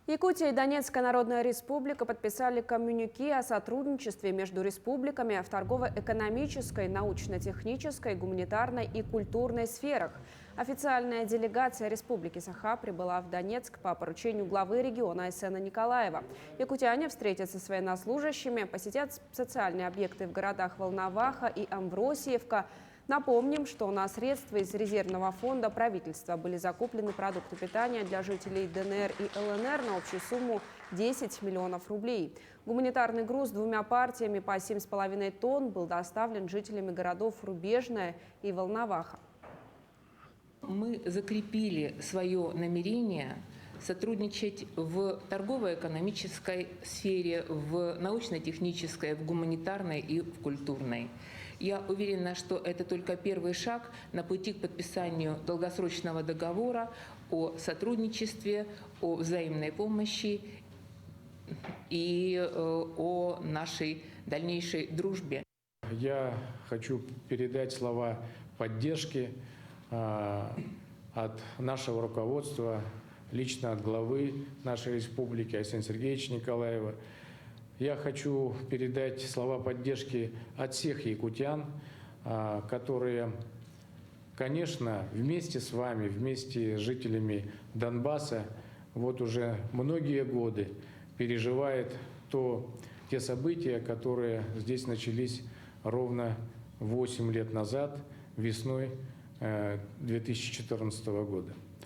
Якутия и Донецкая Народная Республика подписали коммюнике о сотрудничестве между республиками в торгово-экономической, научно-технической, гуманитарной и культурной сферах. Официальная делегация Республики Саха прибыла в Донецк по поручению главы региона Айсена Николаева. Якутяне встретятся с военнослужащими, посетят социальные объекты в городах Волноваха и Амвросиевка. Напомним, что на средства из резервного фонда правительства были закуплены продукты питания для жителей ДНР и ЛНР на общую сумму 10 миллионов рублей. Гуманитарный груз двумя партиями по 7,5 тонн был доставлен жителями городов Рубежное и Волноваха. Мы закрепили свое намерение сотрудничать в торгово-экономической сфере, в научно-технической, в гуманитарной и в культурной. Я уверена, что это только первый шаг на пути к подписанию долгосрочного договора о сотрудничестве, о взаимной помощи и о нашей дальнейшей дружбе. Я хочу передать слова поддержки от нашего руководства, лично от главы нашей республики Айсена Сергеевича Николаева. Я хочу передать слова поддержки от всех якутян, которые, конечно, вместе с вами, вместе с жителями Донбасса, вот уже многие годы переживают те события, которые здесь начались ровно 8 лет назад, весной 2014 года.